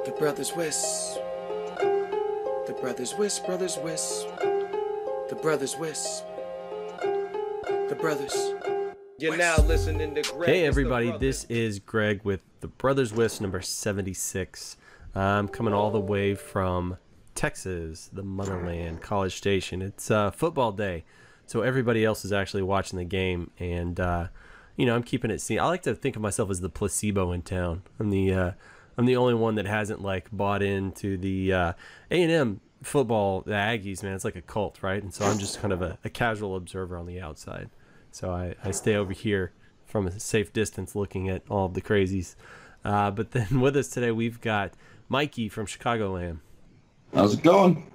The Brothers Wisp. The Brothers Wisp, Brothers Wisp. The Brothers Wisp. The Brothers. You're now listening to Greg. Hey everybody, this is Greg with the Brothers Wisp number 76. I'm coming all the way from Texas, the motherland, College Station. It's football day, so everybody else is actually watching the game, and you know, I'm keeping it seen. I like to think of myself as the placebo in town. I'm the only one that hasn't like bought into the A&M football, the Aggies, man. It's like a cult, right? And so I'm just kind of a casual observer on the outside. So I stay over here from a safe distance looking at all of the crazies. But then with us today, we've got Mikey from Chicagoland. How's it going?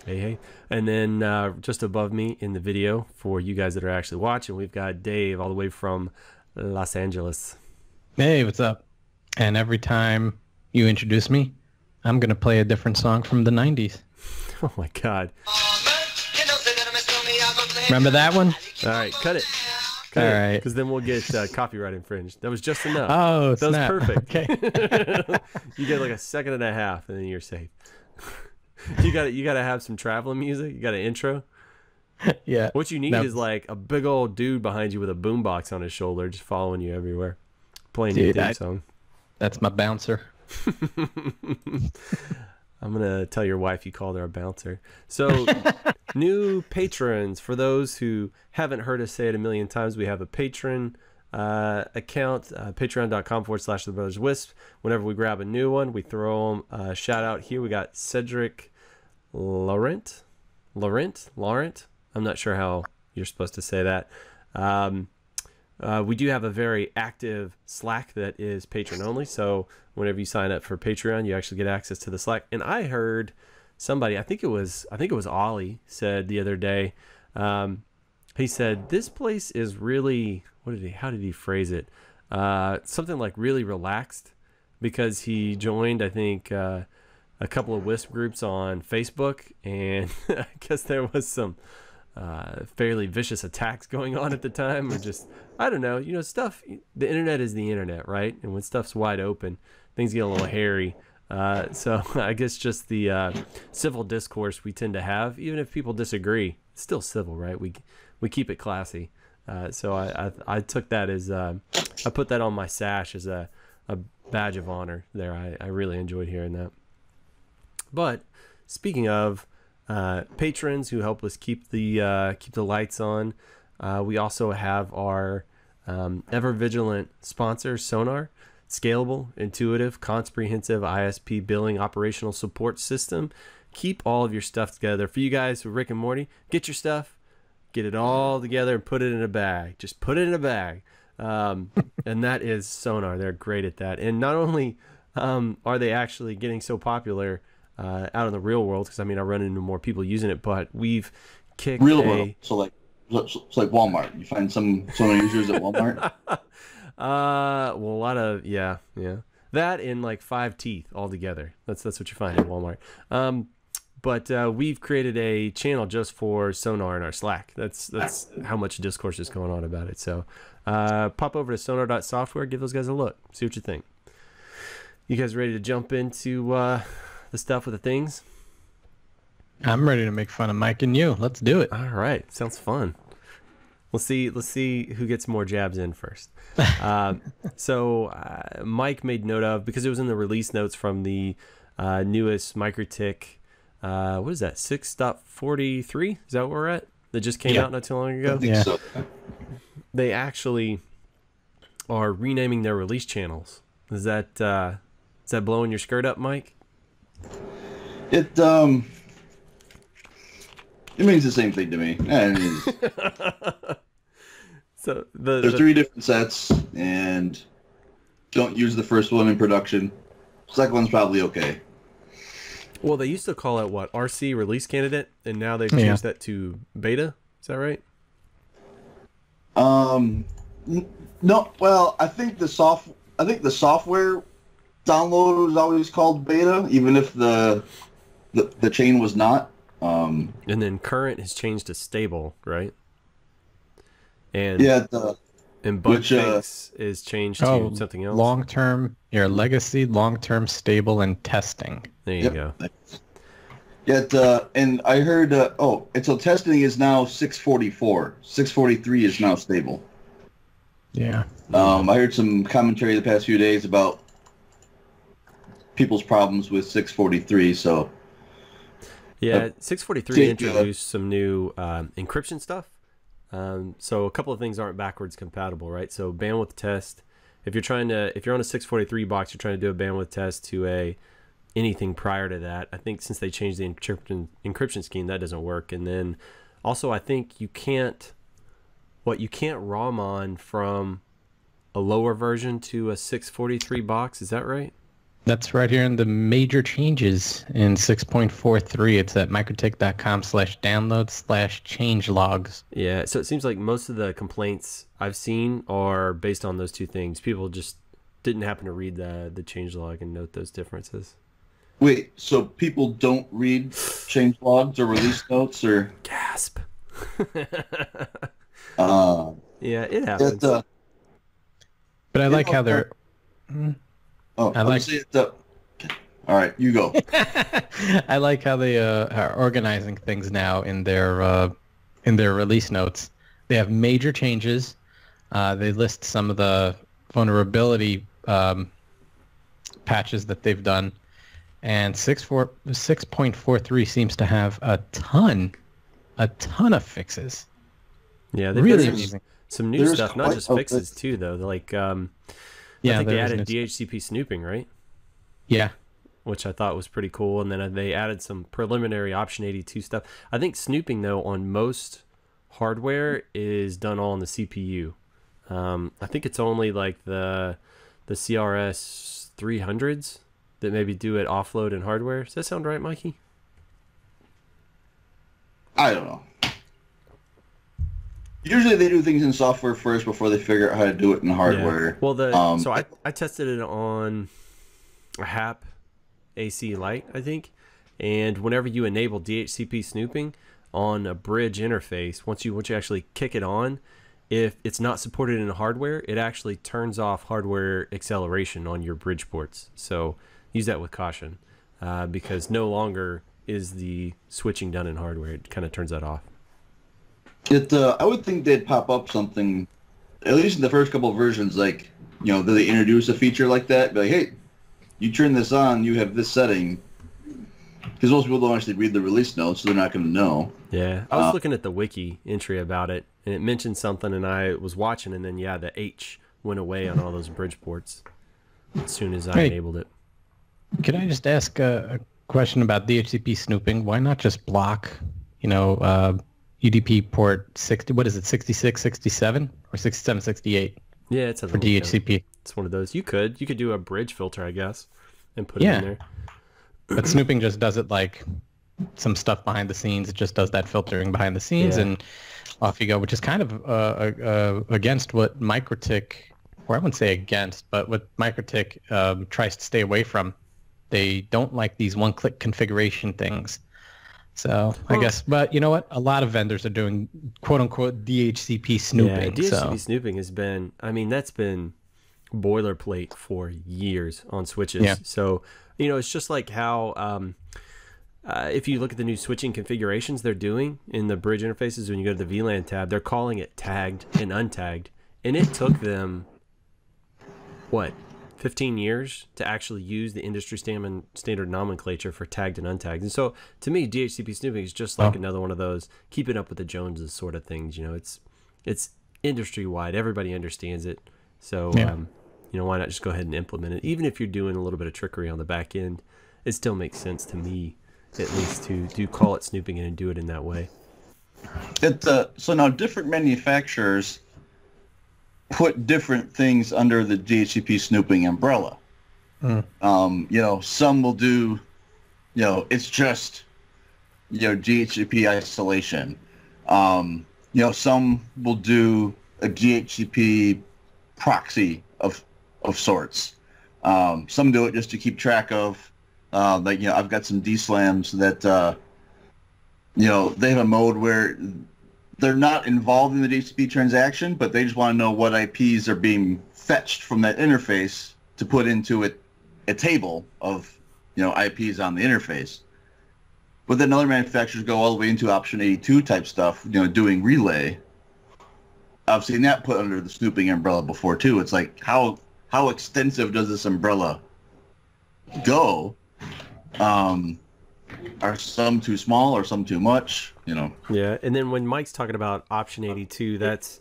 Hey, hey. And then just above me in the video, for you guys that are actually watching, we've got Dave all the way from Los Angeles. Hey, what's up? And every time you introduce me, I'm going to play a different song from the 90s. Oh, my God. Remember that one? All right, cut it. All right. Because then we'll get copyright infringed. That was just enough. Oh, that snap. was perfect. Okay. You get like a second and a half, and then you're safe. You got to have some traveling music. You got an intro. Yeah. What you need is like a big old dude behind you with a boombox on his shoulder, just following you everywhere, playing your theme song. That's my bouncer. I'm gonna tell your wife you called her a bouncer. So, new patrons. For those who haven't heard us say it a million times, we have a patron account, patreon.com/TheBrothersWISP. Whenever we grab a new one, we throw them a shout out here. We got Cedric Laurent. I'm not sure how you're supposed to say that. We do have a very active Slack that is patron only. So whenever you sign up for Patreon, you actually get access to the Slack. And I heard somebody, I think it was Ollie, said the other day, he said, this place is really, how did he phrase it? Something like really relaxed, because he joined, I think, a couple of WISP groups on Facebook, and I guess there was some fairly vicious attacks going on at the time, or just, I don't know, you know, stuff, the internet is the internet, right? And when stuff's wide open, things get a little hairy. So I guess just the civil discourse we tend to have, even if people disagree, it's still civil, right? We keep it classy. So I took that as, I put that on my sash as a badge of honor there. I really enjoyed hearing that. But speaking of patrons who help us keep the lights on, we also have our ever vigilant sponsor, Sonar. Scalable, intuitive, comprehensive ISP billing operational support system. Keep all of your stuff together. For you guys with Rick and Morty, get your stuff, get it all together and put it in a bag. Just put it in a bag. And that is Sonar. They're great at that. And not only are they actually getting so popular out in the real world, because I mean I run into more people using it, but we've kicked real world. So like Walmart. You find some users at Walmart. Well, a lot of yeah, that in like 5 teeth altogether. That's what you find at Walmart. But we've created a channel just for Sonar in our Slack. That's how much discourse is going on about it. So pop over to sonar.software, give those guys a look, see what you think. You guys ready to jump into the stuff with the things? I'm ready to make fun of Mike and you. Let's do it. All right, sounds fun. Let's see who gets more jabs in first. So Mike made note of, because it was in the release notes from the newest Mikrotik, what is that, 6.43? Is that what we're at? That just came out not too long ago? I think so. They actually are renaming their release channels. Is that blowing your skirt up, Mike? It means the same thing to me. So there's 3 different sets, and don't use the first one in production. Second one's probably okay. Well, they used to call it what, RC, release candidate, and now they've changed that to beta. Is that right? No. Well, I think the software download was always called beta, even if the chain was not. And then current has changed to stable, right? And yeah, And bug Which, fix is changed to something else. Long-term, your legacy, long-term, stable, and testing. There you go. Yet, and I heard, so testing is now 644. 643 is now stable. Yeah. I heard some commentary the past few days about people's problems with 643, so... Yeah, 643 introduced some new encryption stuff. So a couple of things aren't backwards compatible, right? So bandwidth test, if you're on a 643 box, you're trying to do a bandwidth test to anything prior to that. I think since they changed the encryption scheme, that doesn't work. And then also I think you can't ROM on from a lower version to a 643 box. Is that right? That's right here in the major changes in 6.43. It's at mikrotik.com/download/changelogs. Yeah, so it seems like most of the complaints I've seen are based on those two things. People just didn't happen to read the changelog and note those differences. Wait, so people don't read changelogs or release notes, or... Gasp. Yeah, it happens. But I like how they're... all right, you go. I like how they are organizing things now in their release notes. They have major changes. They list some of the vulnerability patches that they've done, and 6.43 seems to have a ton of fixes. Yeah, they've really got amazing. Some new stuff, not just fixes too, though. Like, I think they added DHCP Snooping, right? Yeah. Which I thought was pretty cool. And then they added some preliminary Option 82 stuff. I think snooping, though, on most hardware is done all on the CPU. I think it's only like the CRS 300s that maybe do it offload in hardware. Does that sound right, Mikey? I don't know. Usually they do things in software first before they figure out how to do it in hardware. Yeah. Well, so I tested it on a HAP AC Lite, I think, and whenever you enable DHCP snooping on a bridge interface, once you actually kick it on, if it's not supported in hardware, it actually turns off hardware acceleration on your bridge ports. So use that with caution, because no longer is the switching done in hardware. It kind of turns that off. I would think they'd pop up something, at least in the first couple of versions, like, that they introduce a feature like that. Be like, hey, you turn this on, you have this setting. Because most people don't actually read the release notes, so they're not going to know. Yeah, I was looking at the wiki entry about it, and it mentioned something, and I was watching, and then, the H went away on all those bridge ports as soon as I enabled it. Could I just ask a question about DHCP snooping? Why not just block, UDP port 60, what is it, 66, 67, or 67, 68? Yeah, it's a for DHCP. It's one of those. You could do a bridge filter, I guess, and put it in there. But snooping just does it like some stuff behind the scenes. It just does that filtering behind the scenes, and off you go, which is kind of against what Mikrotik, or I wouldn't say against, but what Mikrotik tries to stay away from. They don't like these one-click configuration things. So I guess, but you know what? A lot of vendors are doing quote-unquote DHCP snooping. Yeah, DHCP snooping has been, that's been boilerplate for years on switches. Yeah. So, it's just like how if you look at the new switching configurations they're doing in the bridge interfaces, when you go to the VLAN tab, they're calling it tagged and untagged. And it took them, 15 years to actually use the industry standard nomenclature for tagged and untagged. And so to me, DHCP snooping is just like another one of those keeping up with the Joneses sort of things. It's industry wide. Everybody understands it. So, why not just go ahead and implement it? Even if you're doing a little bit of trickery on the back end, it still makes sense to me, at least, to call it snooping and do it in that way. So now different manufacturers put different things under the DHCP snooping umbrella. Some will do, it's just, DHCP isolation. Some will do a DHCP proxy of sorts. Some do it just to keep track of, I've got some DSLAMs that, they have a mode where they're not involved in the DHCP transaction, but they just want to know what IPs are being fetched from that interface to put into a table of, IPs on the interface. But then other manufacturers go all the way into option 82 type stuff, doing relay. I've seen that put under the snooping umbrella before too. It's like, how extensive does this umbrella go? Are some too small or some too much? Yeah, and then when Mike's talking about option 82, that's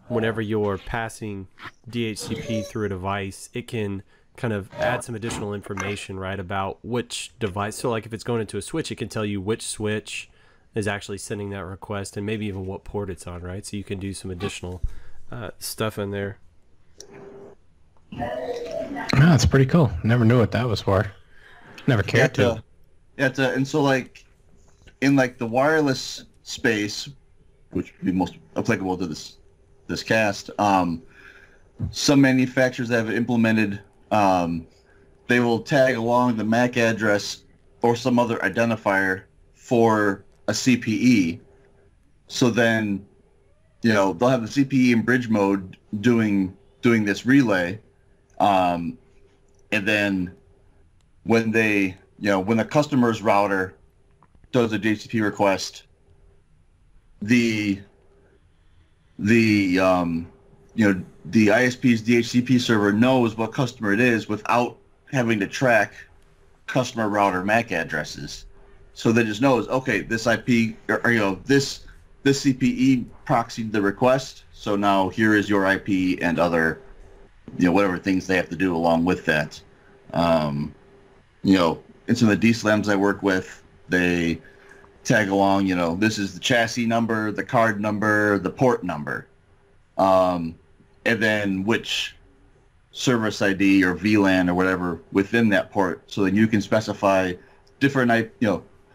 whenever you're passing DHCP through a device, it can kind of add some additional information, right, about which device. So like if it's going into a switch, it can tell you which switch is actually sending that request and maybe even what port it's on, right? So you can do some additional stuff in there. That's pretty cool. Never knew what that was for. Never cared to. Yeah, and so like in like the wireless space, which would be most applicable to this cast, some manufacturers have implemented, they will tag along the MAC address or some other identifier for a CPE. So then, they'll have the CPE in bridge mode doing this relay, and then when when the customer's router does a DHCP request, the ISP's DHCP server knows what customer it is without having to track customer router MAC addresses. So they just knows, okay, this IP or this CPE proxied the request. So now here is your IP and other whatever things they have to do along with that. In some of the DSLAMs I work with, they tag along, this is the chassis number, the card number, the port number, and then which service ID or VLAN or whatever within that port, so then you can specify different,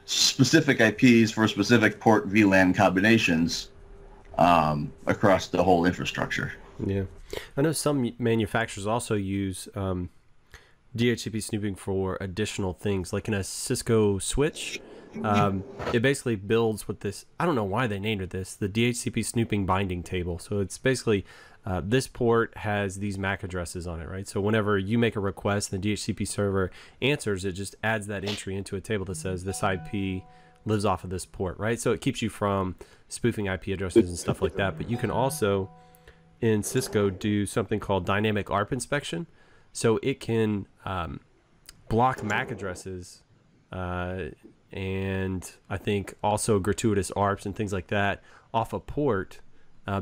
specific IPs for specific port VLAN combinations across the whole infrastructure. Yeah, I know some manufacturers also use DHCP snooping for additional things, like in a Cisco switch. It basically builds with this, I don't know why they named it this, the DHCP snooping binding table. So it's basically this port has these MAC addresses on it, right? So whenever you make a request, the DHCP server answers, it just adds that entry into a table that says this IP lives off of this port, right? So it keeps you from spoofing IP addresses and stuff like that. But you can also, in Cisco, do something called dynamic ARP inspection. So it can block MAC addresses and I think also gratuitous ARPs and things like that off a port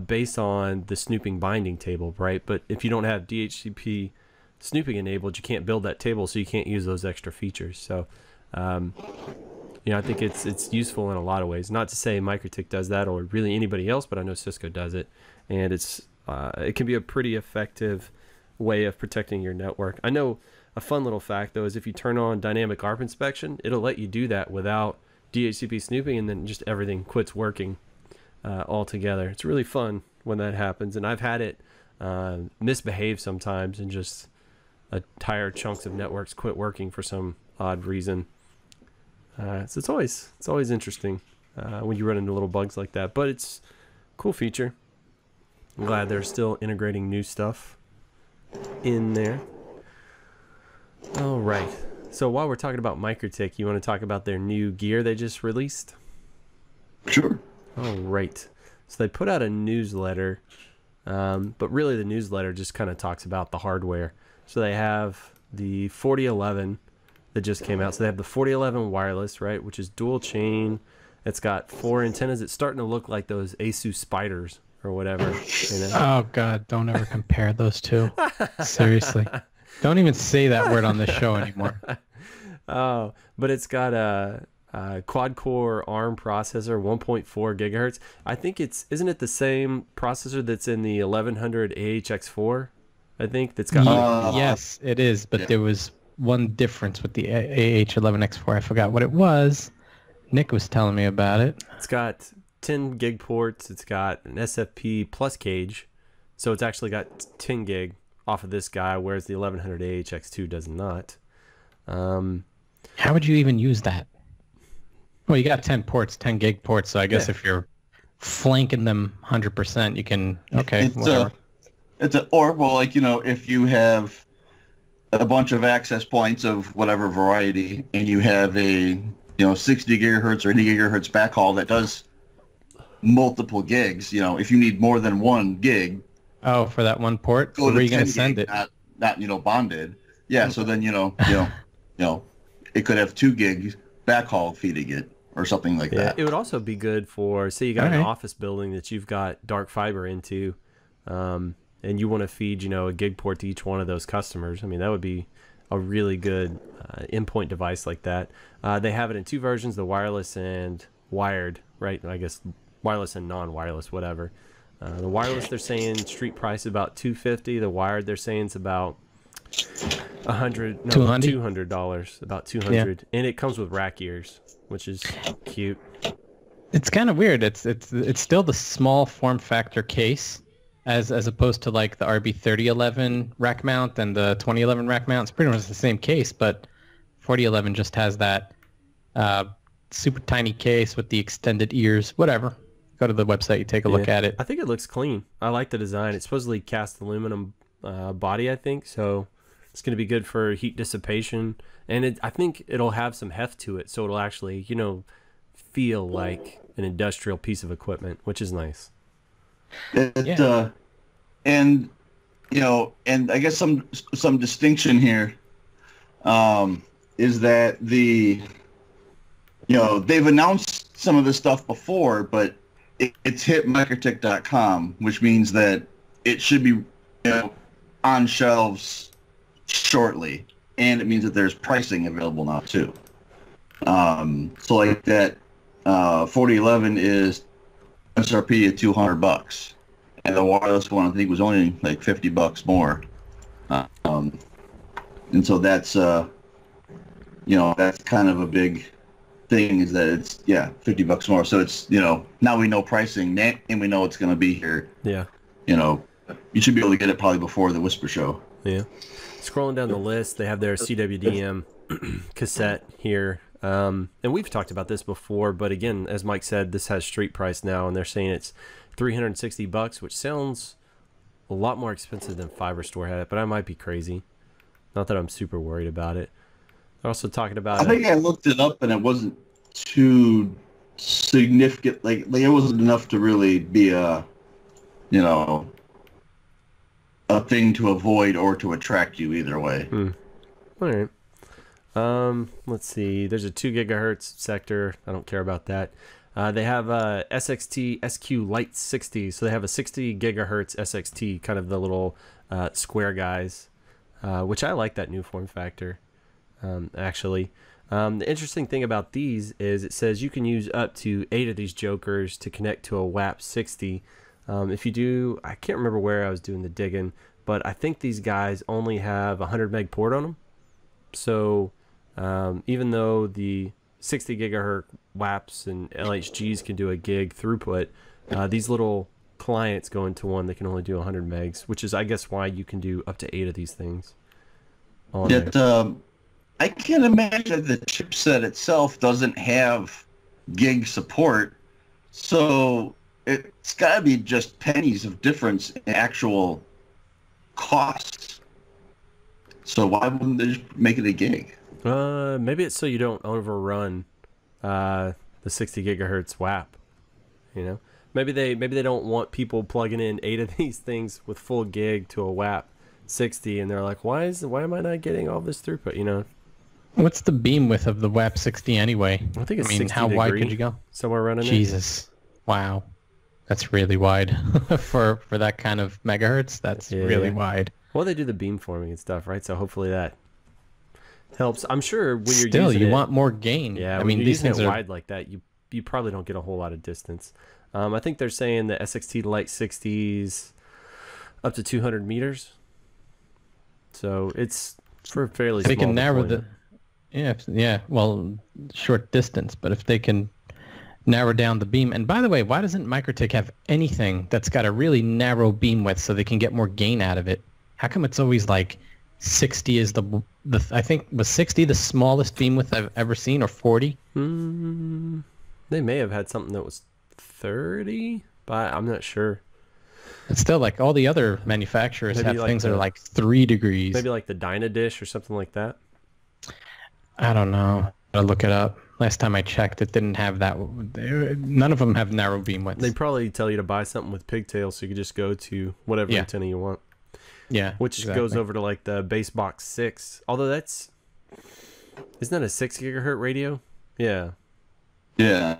based on the snooping binding table, right? But if you don't have DHCP snooping enabled, you can't build that table, so you can't use those extra features. So, I think it's useful in a lot of ways. Not to say Mikrotik does that or really anybody else, but I know Cisco does it, and it can be a pretty effective way of protecting your network. I know a fun little fact though is if you turn on dynamic ARP inspection, it'll let you do that without DHCP snooping, and then just everything quits working altogether. It's really fun when that happens, and I've had it misbehave sometimes and just entire chunks of networks quit working for some odd reason. So it's always interesting when you run into little bugs like that, but it's a cool feature. I'm glad they're still integrating new stuff in there. All right, so while we're talking about Mikrotik, you want to talk about their new gear they just released? Sure. All right, so they put out a newsletter, but really the newsletter just kind of talks about the hardware. So they have the 4011 that just came out. So they have the 4011 Wireless, right, which is dual chain. It's got 4 antennas. It's starting to look like those Asus Spiders or whatever. Oh God, don't ever compare those two. Seriously. Don't even say that word on this show anymore. Oh, but it's got a quad-core ARM processor, 1.4 gigahertz. I think isn't it the same processor that's in the 1100 AHX4? I think that's got. Yes, it is. But there was one difference with the AH11X4. I forgot what it was. Nick was telling me about it. It's got 10 gig ports. It's got an SFP plus cage, so it's actually got 10 gig off of this guy, whereas the 1100 AHX2 does not. How would you even use that? Well, you got 10 ports, 10 gig ports, so I guess if you're flanking them 100%. You can whatever. Or well, like if you have a bunch of access points of whatever variety, and you have a 60 gigahertz or 80 gigahertz backhaul that does multiple gigs. If you need more than 1 gig. Oh, for that one port, go where to are you going to 10 send gig, it? Not bonded. Yeah. So then it could have 2 gigs backhaul feeding it or something like that. It would also be good for, say you got an office building that you've got dark fiber into, and you want to feed a gig port to each one of those customers. I mean, that would be a really good endpoint device like that. They have it in 2 versions, the wireless and wired, right? I guess wireless and non-wireless, whatever. The wireless, they're saying street price about $250. The wired, they're saying it's about $200, about $200. Yeah. And it comes with rack ears, which is cute. It's kind of weird. It's still the small form factor case, as opposed to like the RB4011 rack mount and the 2011 rack mount. It's pretty much the same case, but 4011 just has that super tiny case with the extended ears. Whatever. Go to the website, you take a look at it. I think it looks clean. I like the design. It's supposedly cast aluminum body, I think, so it's going to be good for heat dissipation, and I think it'll have some heft to it, so it'll actually feel like an industrial piece of equipment, which is nice. And I guess some distinction here is that they've announced some of this stuff before, but it's hit Mikrotik.com, which means that it should be on shelves shortly, and it means that there's pricing available now too. So like that 4011 is SRP at $200, and the wireless one I think was only like $50 more. And so that's that's kind of a big thing, is that it's $50 more. So it's now we know pricing and we know it's going to be here. Yeah. You should be able to get it probably before the Whisper show. Yeah. Scrolling down the list, they have their CWDM cassette here. And we've talked about this before, but again, as Mike said, this has street price now, and they're saying it's $360, which sounds a lot more expensive than Fiverr Store had it, but I might be crazy. Not that I'm super worried about it. They're also talking about... I think I looked it up, and it wasn't too significant. Like it wasn't enough to really be a thing to avoid or to attract you either way. All right. Let's see. There's a 2 gigahertz sector. I don't care about that. They have SXT SQ Lite 60. So they have a 60 gigahertz SXT, kind of the little square guys, which I like that new form factor, actually. The interesting thing about these is it says you can use up to 8 of these jokers to connect to a WAP 60. If you do, I can't remember where I was doing the digging, but I think these guys only have 100 meg port on them. So even though the 60 gigahertz WAPs and LHGs can do a gig throughput, these little clients go into one that can only do 100 megs, which is, I guess, why you can do up to 8 of these things. I can't imagine the chipset itself doesn't have gig support, so it's got to be just pennies of difference in actual costs. So why wouldn't they just make it a gig? Maybe it's so you don't overrun the 60 gigahertz WAP. Maybe they don't want people plugging in 8 of these things with full gig to a WAP 60, and they're like, why am I not getting all this throughput? What's the beam width of the WAP 60 anyway? I think it's 60 how wide could you go? Somewhere running Jesus. Wow. That's really wide for that kind of megahertz. That's really wide. Well, they do the beamforming and stuff, right? So hopefully that helps. I'm sure when you're still using you want more gain. Yeah, I mean, these things are wide like that. You probably don't get a whole lot of distance. I think they're saying the SXT Lite 60s up to 200 meters. So it's for fairly small. They can narrow the well, short distance, but if they can narrow down the beam. And by the way, why doesn't Mikrotik have anything that's got a really narrow beam width so they can get more gain out of it? How come it's always like 60 is the I think was 60 the smallest beam width I've ever seen, or 40? They may have had something that was 130, but I'm not sure. It's still like all the other manufacturers Maybe have like things that the- are like 3 degrees. Maybe like the Dynadish or something like that. I don't know. I'll look it up. Last time I checked, it didn't have that. None of them have narrow beam widths. They probably tell you to buy something with pigtails, so you could just go to whatever antenna you want. Yeah, Which exactly. goes over to like the BaseBox 6. Although isn't that a 6 gigahertz radio? Yeah. Yeah.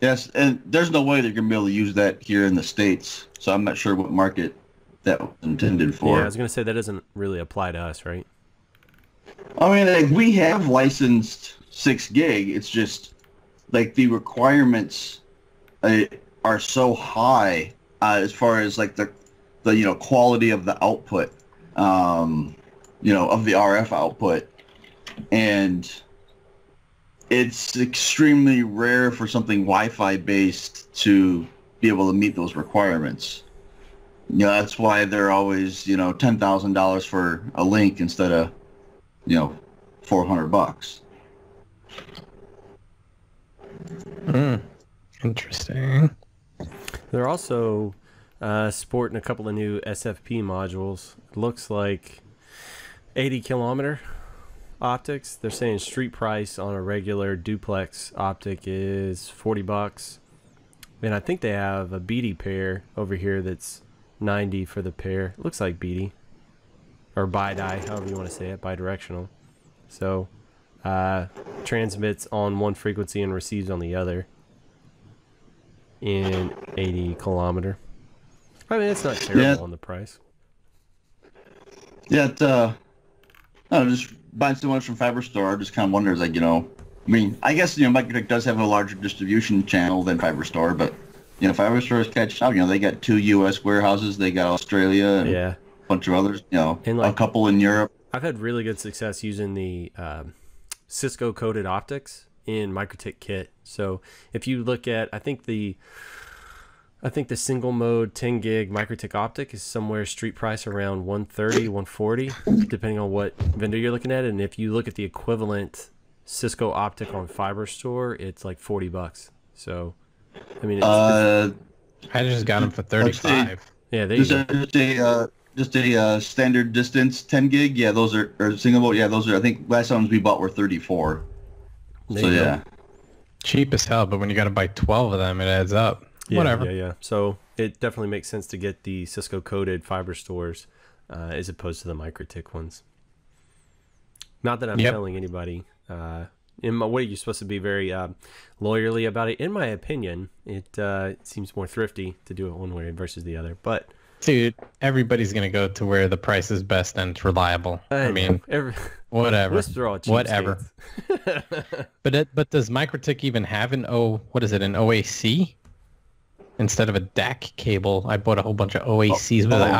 Yes, and there's no way they're going to be able to use that here in the States, so I'm not sure what market that was intended for. Yeah, I was going to say that doesn't really apply to us, right? I mean, like, we have licensed 6 gig. It's just like the requirements are so high as far as like the quality of the output, of the RF output, and it's extremely rare for something Wi-Fi based to be able to meet those requirements. That's why they're always $10,000 for a link instead of $400. Interesting. They're also sporting a couple of new SFP modules. It looks like 80 kilometer optics. They're saying street price on a regular duplex optic is $40. And I think they have a BD pair over here that's 90 for the pair. It looks like BD. Or bi-di, however you want to say it, bidirectional. So, transmits on one frequency and receives on the other in 80 kilometer. I mean, it's not terrible on the price. Yeah, just buying so much from Fiber Store, I just kind of wonder, like, I mean, I guess, Mikrotik does have a larger distribution channel than Fiber Store, but, Fiber Store is catching up. They got 2 U.S. warehouses, they got Australia, and a bunch of others, and like, a couple in Europe. I've had really good success using the Cisco coded optics in Mikrotik kit. So if you look at, I think the single mode 10 gig Mikrotik optic is somewhere street price around 130, 140, depending on what vendor you're looking at. And if you look at the equivalent Cisco optic on Fiber Store, it's like $40. So, I mean, I just got them for 35. Yeah, there you go. Just a standard distance 10 gig. Yeah, those are, or single mode. Yeah, those are, I think last ones we bought were 34. So yeah. Cheap as hell, but when you got to buy 12 of them, it adds up. Yeah, Whatever. Yeah. So it definitely makes sense to get the Cisco coded Fiber Stores as opposed to the Mikrotik ones. Not that I'm telling anybody. In my way, you're supposed to be very lawyerly about it. In my opinion, it seems more thrifty to do it one way versus the other. But dude, everybody's gonna go to where the price is best and it's reliable. I mean, whatever. Whatever. But does Mikrotik even have an an OAC? Instead of a DAC cable, I bought a whole bunch of OACs with an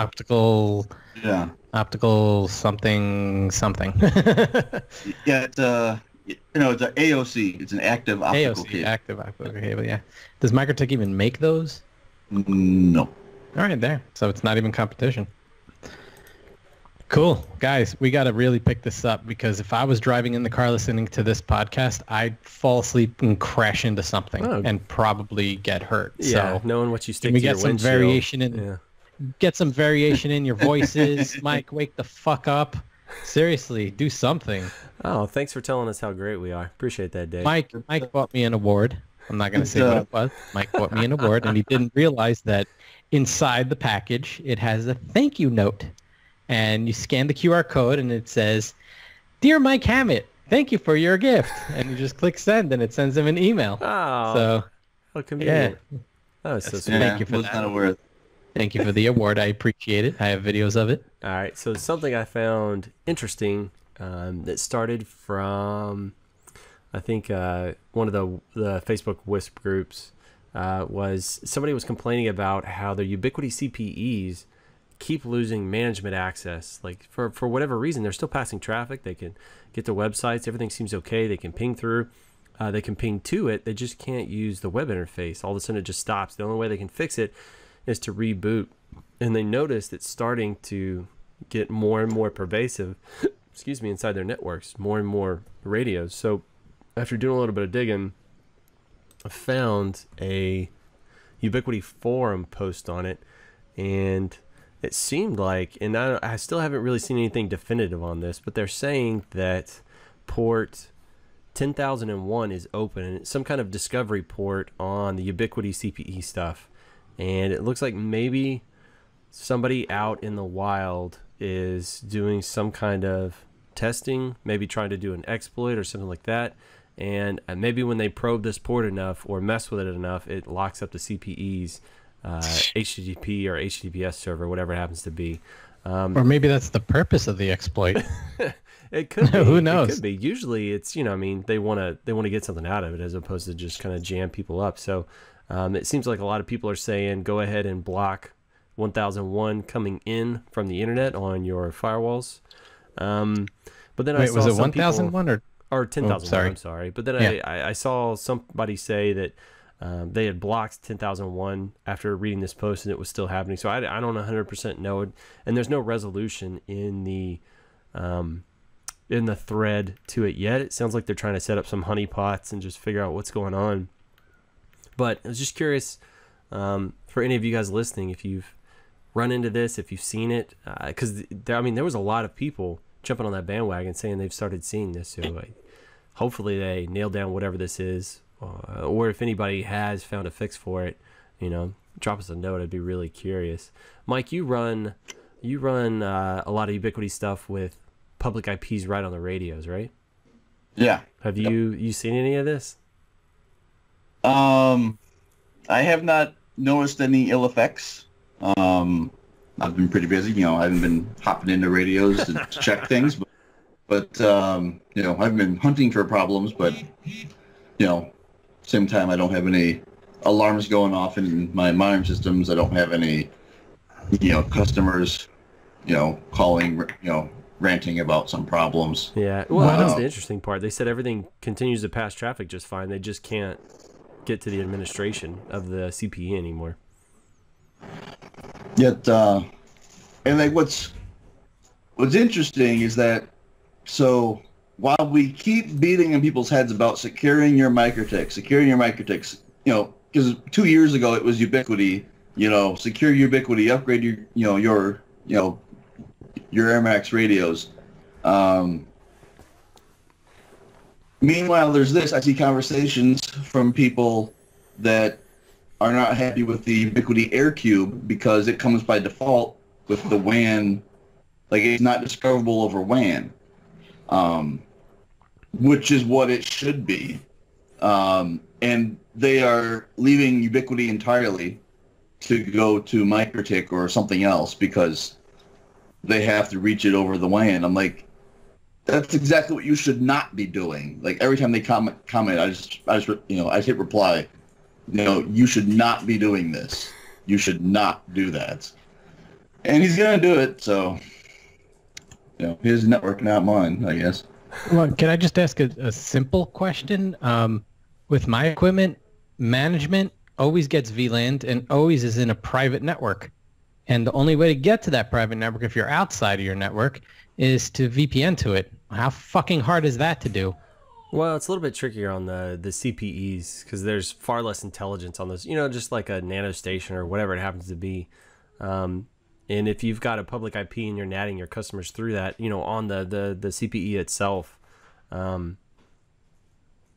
optical something. Yeah, it's it's an AOC. It's an active optical cable. Active optical cable. Yeah. Does Mikrotik even make those? No. All right, there. So it's not even competition. Cool. Guys, we got to really pick this up because if I was driving in the car listening to this podcast, I'd fall asleep and crash into something and probably get hurt. Yeah, so knowing what you stick we to your get some windshield. variation in get some variation in your voices. Mike, wake the fuck up. Seriously, do something. Oh, thanks for telling us how great we are. Appreciate that, Dave. Mike bought me an award. I'm not going to say what it was. Mike bought me an award, and he didn't realize that inside the package, it has a thank you note. And you scan the QR code, and it says, "Dear Mike Hammett, thank you for your gift." And you just click send, and it sends him an email. Oh, so how convenient. Yeah. That was so sweet. Thank you for that. Not aware. Thank you for the award. I appreciate it. I have videos of it. All right, so something I found interesting that started from, I think, one of the Facebook WISP groups was somebody was complaining about how the Ubiquiti CPEs keep losing management access. Like for whatever reason, they're still passing traffic. They can get to websites. Everything seems okay. They can ping through. They can ping to it. They just can't use the web interface. All of a sudden, it just stops. The only way they can fix it is to reboot. And they noticed it's starting to get more and more pervasive, excuse me, inside their networks, more and more radios. So after doing a little bit of digging, I found a Ubiquiti forum post on it, and it seemed like, and I still haven't really seen anything definitive on this, but they're saying that port 10,001 is open, and it's some kind of discovery port on the Ubiquiti CPE stuff, and it looks like maybe somebody out in the wild is doing some kind of testing, maybe trying to do an exploit or something like that, and maybe when they probe this port enough or mess with it enough, it locks up the CPE's HTTP or HTTPS server, whatever it happens to be. Or maybe that's the purpose of the exploit. It could be. Who knows? It could be. Usually it's, I mean, they want to get something out of it as opposed to just kind of jam people up. So it seems like a lot of people are saying go ahead and block 1001 coming in from the internet on your firewalls. But then I saw was it some 1001 or 10,001? sorry. I'm sorry. But then Yeah. I saw somebody say that they had blocked 10,001 after reading this post, and it was still happening. So I don't 100% know it, and there's no resolution in the thread to it yet. It sounds like they're trying to set up some honeypots and just figure out what's going on. But I was just curious for any of you guys listening, if you've run into this, if you've seen it, because there was a lot of people jumping on that bandwagon saying they've started seeing this. So hopefully they nail down whatever this is, or if anybody has found a fix for it, drop us a note. I'd be really curious. Mike, you run a lot of Ubiquiti stuff with public IPs right on the radios, right? Yeah. Have you seen any of this? I have not noticed any ill effects. I've been pretty busy. I haven't been hopping into radios to check things, but I've been hunting for problems. But same time, I don't have any alarms going off in my modern systems. I don't have any customers calling ranting about some problems. Yeah, well, that's the interesting part. They said everything continues to pass traffic just fine. They just can't get to the administration of the CPE anymore. Yet, and like what's interesting is that, so while we keep beating in people's heads about securing your Mikrotiks, because 2 years ago it was Ubiquiti, secure Ubiquiti, upgrade your Air Max radios. Meanwhile, there's this. I see conversations from people that are not happy with the Ubiquiti AirCube because it comes by default with the WAN, like it's not discoverable over WAN, which is what it should be. And they are leaving Ubiquiti entirely to go to Mikrotik or something else because they have to reach it over the WAN. I'm like, that's exactly what you should not be doing. Like every time they comment, I just hit reply. You should not be doing this. You should not do that. And he's gonna do it, so his network, not mine, I guess. Well, can I just ask a simple question? With my equipment, management always gets VLANed and always is in a private network. And the only way to get to that private network, if you're outside of your network, is to VPN to it. How fucking hard is that to do? Well, it's a little bit trickier on the CPEs because there's far less intelligence on those, just like a nanostation or whatever it happens to be. And if you've got a public IP and you're natting your customers through that, on the CPE itself, then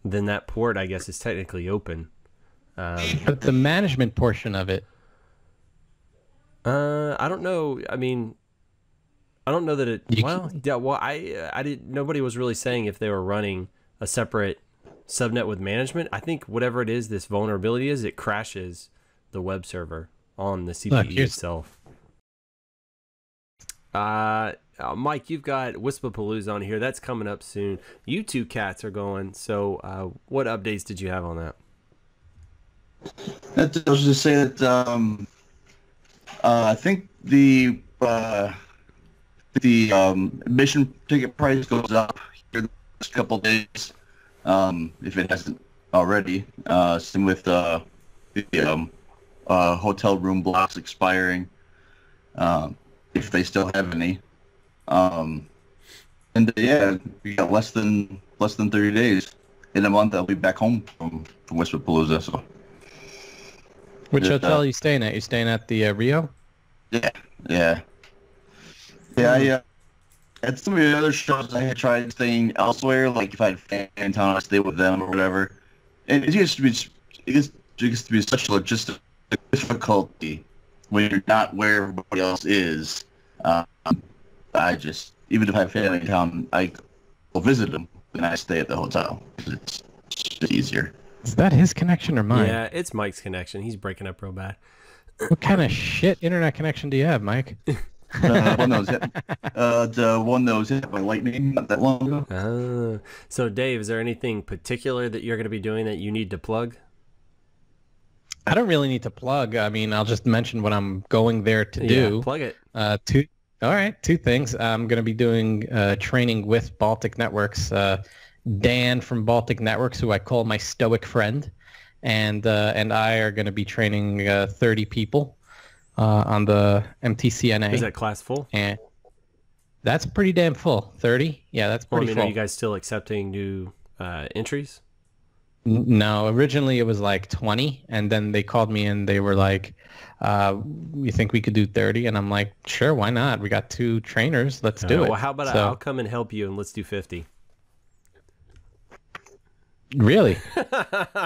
that port, I guess, is technically open. But the management portion of it. I don't know. I mean, I don't know that it. I didn't. Nobody was really saying if they were running a separate subnet with management. I think whatever it is, this vulnerability is, it crashes the web server on the CPE itself. Mike, you've got WISPApalooza on here. That's coming up soon. You two cats are going. So, what updates did you have on that? I was just saying that I think the admission ticket price goes up here the next couple of days, if it hasn't already. Same with the hotel room blocks expiring, if they still have any. And we got less than 30 days. In a month, I'll be back home from WISPApalooza. So Which Just, hotel are you staying at? You staying at the Rio? Yeah, yeah. Yeah, I at some of the other shows I had tried staying elsewhere, like if I had family in town, I'd stay with them or whatever. And it gets to be such a logistic difficulty when you're not where everybody else is. I just, even if I have family in town, I go visit them and I stay at the hotel. It's just easier. Is that his connection or mine? Yeah, it's Mike's connection. He's breaking up real bad. What kind of shit internet connection do you have, Mike? The one that was hit by lightning not that long ago. So, Dave, is there anything particular that you're going to be doing that you need to plug? I don't really need to plug. I mean, I'll just mention what I'm going there to do. Yeah, plug it. Two things. I'm going to be doing training with Baltic Networks. Dan from Baltic Networks, who I call my stoic friend, and I are going to be training 30 people on the MTCNA. Is that class full? And that's pretty damn full. 30? Yeah, that's pretty full. Are you guys still accepting new entries? No, originally it was like 20, and then they called me and they were like, you think we could do 30? And I'm like, sure, why not? We got 2 trainers. Let's do it. Well, how about I'll come and help you and let's do 50. Really?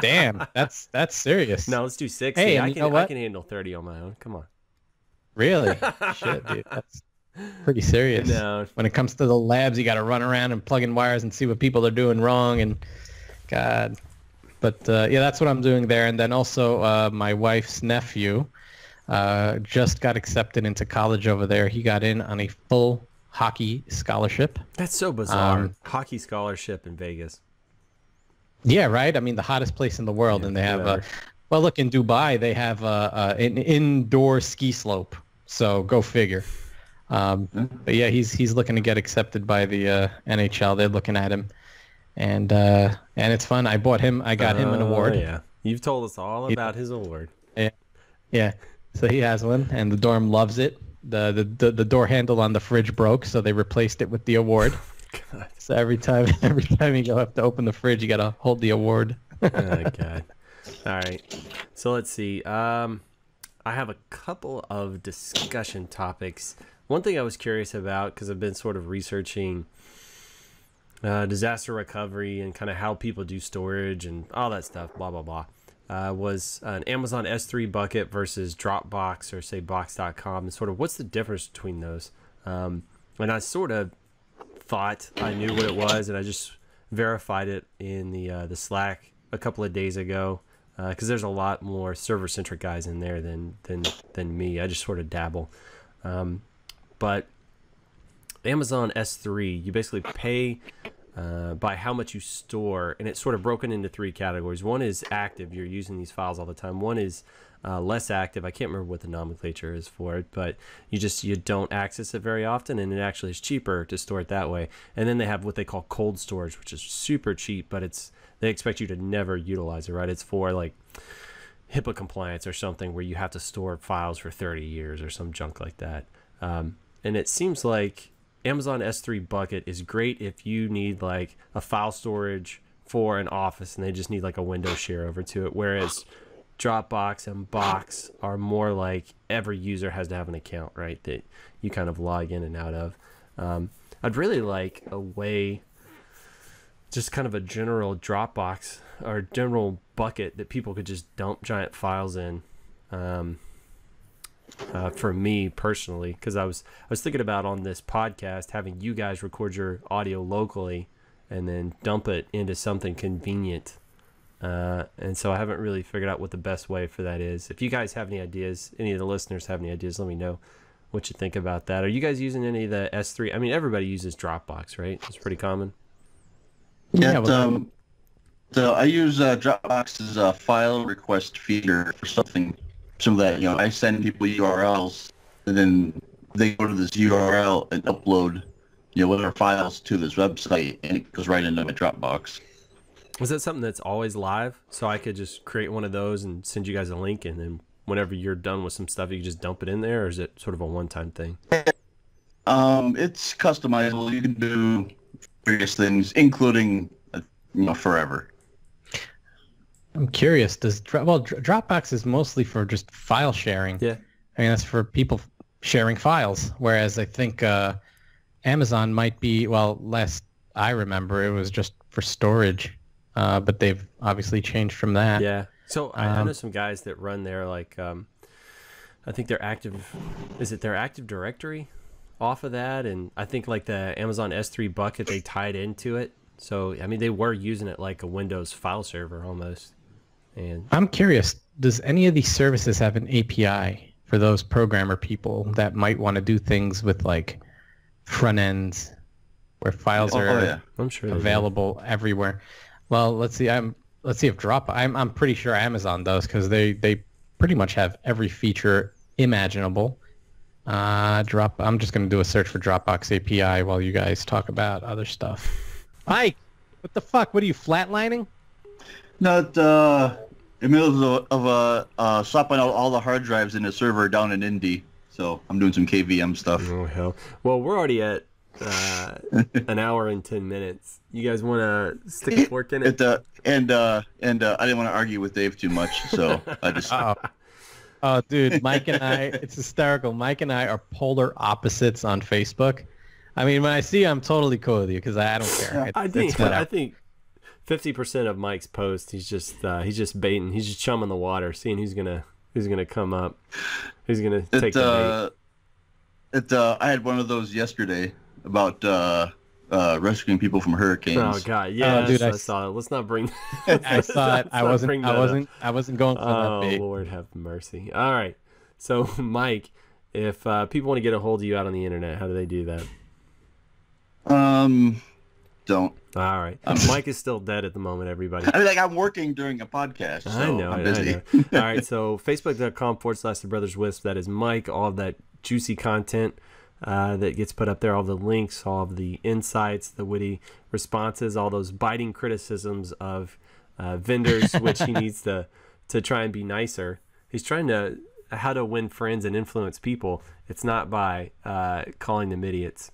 Damn, that's serious. No, let's do 60. Hey, I you know what? can handle 30 on my own. Come on. Really? Shit, dude, that's pretty serious. No. When it comes to the labs, you got to run around and plug in wires and see what people are doing wrong, and God. But yeah, that's what I'm doing there. And then also my wife's nephew just got accepted into college over there. He got in on a full hockey scholarship. That's so bizarre. Hockey scholarship in Vegas. Yeah, right? I mean, the hottest place in the world. And they have, well, look, in Dubai, they have an indoor ski slope. So go figure. But yeah, he's looking to get accepted by the NHL. They're looking at him. And it's fun. I got him an award. Yeah, you've told us all about his award. Yeah. So he has one, and the dorm loves it. The door handle on the fridge broke, so they replaced it with the award. God. So every time you have to open the fridge, you gotta hold the award. Oh God. All right. So let's see. I have a couple of discussion topics. One thing I was curious about, because I've been sort of researching disaster recovery and kind of how people do storage and all that stuff, blah, blah, blah, was an Amazon S3 bucket versus Dropbox or say Box.com, and sort of what's the difference between those. And I sort of thought I knew what it was, and I just verified it in the Slack a couple of days ago, because there's a lot more server-centric guys in there than me. I just sort of dabble. But Amazon S3, you basically pay by how much you store, and it's sort of broken into 3 categories. One is active, you're using these files all the time. One is less active. I can't remember what the nomenclature is for it, but you don't access it very often, and it actually is cheaper to store it that way. And then they have what they call cold storage, which is super cheap, but they expect you to never utilize it, right? It's for like HIPAA compliance or something where you have to store files for 30 years or some junk like that. And it seems like Amazon S3 bucket is great if you need like a file storage for an office and they just need like a window share over to it, whereas Dropbox and Box are more like every user has to have an account, right, that you kind of log in and out of. I'd really like a way, just kind of a general Dropbox or general bucket that people could just dump giant files in. For me personally, because I was thinking about on this podcast having you guys record your audio locally and then dump it into something convenient, and so I haven't really figured out what the best way for that is. If you guys have any ideas, any of the listeners have any ideas, let me know what you think about that. Are you guys using any of the S3? I mean, everybody uses Dropbox, right? It's pretty common. Yeah, so I use Dropbox as a file request feeder for something. So that, I send people URLs, and then they go to this URL and upload, whatever files to this website, and it goes right into my Dropbox. Was that something that's always live? So I could just create one of those and send you guys a link, and then whenever you're done with some stuff, you can just dump it in there, or is it sort of a one-time thing? It's customizable. You can do various things, including, forever. I'm curious. Dropbox is mostly for just file sharing. Yeah. I mean, that's for people sharing files. Whereas I think Amazon might be, well, last I remember, it was just for storage. But they've obviously changed from that. Yeah. So I know some guys that run their like, I think their active, is it their Active Directory off of that? And I think like the Amazon S3 bucket, they tied into it. So, I mean, they were using it like a Windows file server almost. And I'm curious, does any of these services have an API for those programmer people that might want to do things with like front ends where files are I'm sure available everywhere? Well, let's see. Let's see if I'm pretty sure Amazon does, because they pretty much have every feature imaginable. I'm just going to do a search for Dropbox API while you guys talk about other stuff. Mike, what the fuck? What are you, flatlining? No, in the middle of swapping out all the hard drives in the server down in Indy. So I'm doing some KVM stuff. Oh, hell. Well, we're already at an hour and 10 minutes. You guys want to stick a fork in it? And I didn't want to argue with Dave too much, so I just... Oh, dude, Mike and I, it's hysterical. Mike and I are polar opposites on Facebook. I mean, when I see you, I'm totally cool with you because I don't care. I think 50% of Mike's post, he's just baiting. He's just chumming the water, seeing who's gonna come up, who's gonna take the bait. I had one of those yesterday about rescuing people from hurricanes. Oh God, yeah, dude, I saw it. Let's not bring. I saw it. I wasn't going for that bait. Oh Lord, have mercy. All right, so Mike, if people want to get a hold of you out on the internet, how do they do that? Don't. All right. Mike is still dead at the moment, everybody. I mean, like, I'm working during a podcast, so I'm busy. I know. All right, so facebook.com/TheBrothersWISP. That is Mike. All of that juicy content that gets put up there, all the links, all of the insights, the witty responses, all those biting criticisms of vendors, which he needs to try and be nicer. He's trying to how to win friends and influence people. It's not by calling them idiots.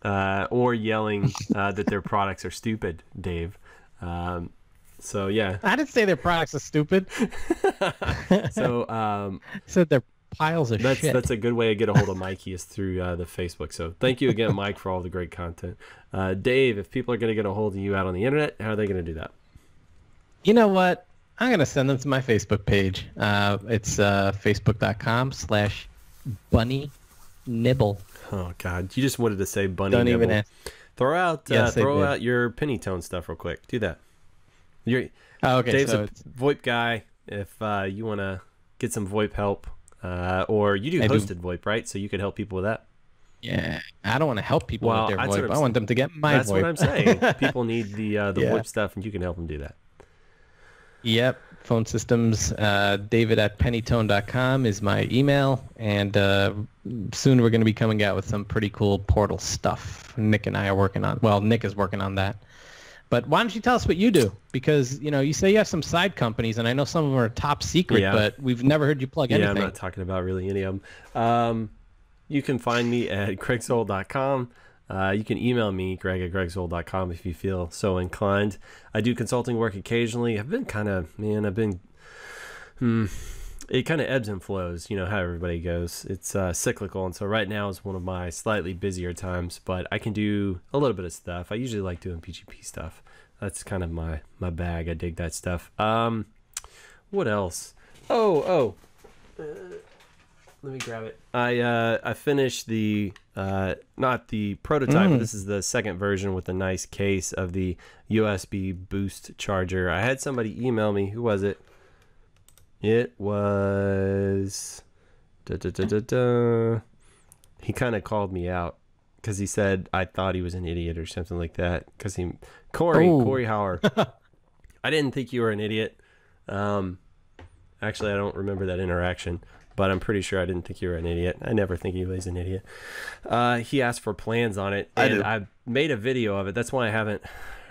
Or yelling that their products are stupid, Dave. So yeah, I didn't say their products are stupid. So I said they're piles of shit. That's a good way to get a hold of Mikey is through the Facebook. So thank you again, Mike, for all the great content. Dave, if people are going to get a hold of you out on the internet, how are they going to do that? You know what? I'm going to send them to my Facebook page. It's facebook.com/bunnynibble. Oh God, you just wanted to say bunny Don't nibble. even ask. Throw out Yes, out your penny tone stuff real quick. Do that. Okay, Dave's so a VoIP guy. If you want to get some VoIP help, or you do hosted VoIP, right? So you could help people with that. Yeah, I don't want to help people with their VoIP. I want them to get my That's VoIP. what I'm saying. People need the VoIP stuff, and you can help them do that. Yep. Phone systems. David@pennytone.com is my email, and soon we're going to be coming out with some pretty cool portal stuff. Nick and I are working on. Well, Nick is working on that. But why don't you tell us what you do? Because you say you have some side companies, and I know some of them are top secret, but we've never heard you plug anything. Yeah, I'm not talking about really any of them. You can find me at gregsoul.com. You can email me, greg@gregsoul.com, if you feel so inclined. I do consulting work occasionally. It kind of ebbs and flows, how everybody goes. It's cyclical, and so right now is one of my slightly busier times, but I can do a little bit of stuff. I usually like doing PGP stuff. That's kind of my bag. I dig that stuff. What else? Let me grab it. I finished the not the prototype, but this is the second version with a nice case of the USB boost charger. I had somebody email me. Who was it? It was he kind of called me out because he said I thought he was an idiot or something like that. Because Corey Hauer. I didn't think you were an idiot. Actually, I don't remember that interaction. But I'm pretty sure I didn't think you were an idiot. I never think anybody's an idiot. He asked for plans on it, and I made a video of it. That's why I haven't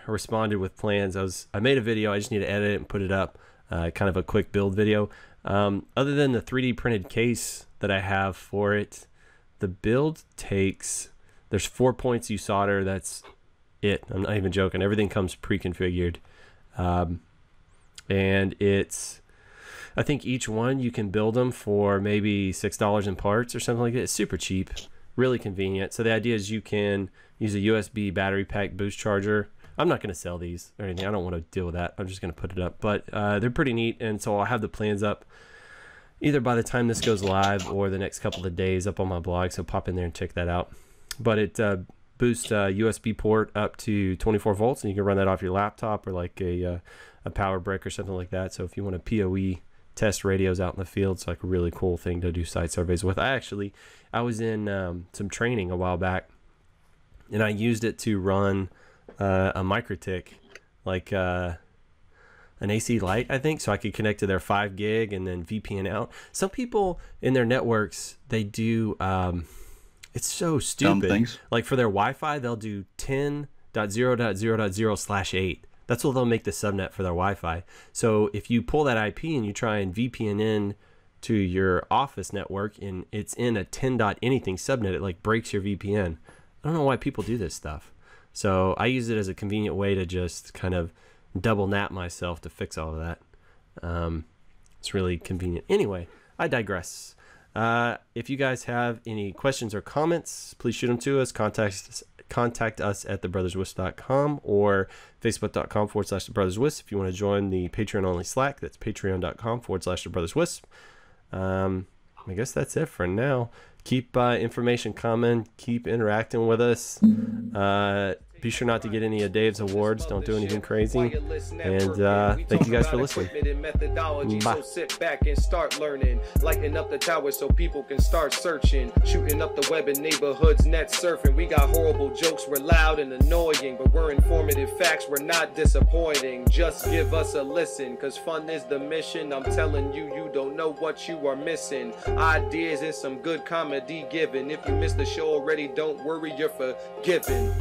responded with plans. I made a video. I just need to edit it and put it up, kind of a quick build video. Other than the 3D printed case that I have for it, the build there's 4 points you solder. That's it. I'm not even joking. Everything comes pre-configured. and it's, I think each one you can build them for maybe $6 in parts or something like that. It's super cheap, really convenient. So the idea is you can use a USB battery pack boost charger. I'm not going to sell these or anything. I don't want to deal with that. I'm just going to put it up, but they're pretty neat. And so I'll have the plans up either by the time this goes live or the next couple of days up on my blog. So pop in there and check that out. But it boosts USB port up to 24 volts, and you can run that off your laptop or like a power brick or something like that. So if you want to PoE test radios out in the field, it's like a really cool thing to do site surveys with. I was in some training a while back, and I used it to run a Mikrotik, like an AC light, I think, so I could connect to their 5 gig and then VPN out. Some people in their networks, they do it's so stupid. Like for their Wi-Fi, they'll do 10.0.0.0/8. That's what they'll make the subnet for their Wi-Fi. So if you pull that IP and you try and VPN in to your office network and it's in a 10.anything subnet, it like breaks your VPN. I don't know why people do this stuff. So I use it as a convenient way to just kind of double nap myself to fix all of that. It's really convenient. Anyway, I digress. If you guys have any questions or comments, please shoot them to us. Contact us at TheBrothersWISP.com or Facebook.com/TheBrothersWISP. If you want to join the Patreon only Slack, that's Patreon.com/TheBrothersWISP. I guess that's it for now. Keep information coming. Keep interacting with us. Be sure not to get any of Dave's awards. Don't do anything crazy. And thank you guys for listening. Bye. So sit back and start learning. Lighten up the tower so people can start searching. Shooting up the web in neighborhoods, net surfing. We got horrible jokes, we're loud and annoying, but we're informative facts, we're not disappointing. Just give us a listen, cause fun is the mission. I'm telling you, you don't know what you are missing. Ideas and some good comedy given. If you missed the show already, don't worry, you're forgiven.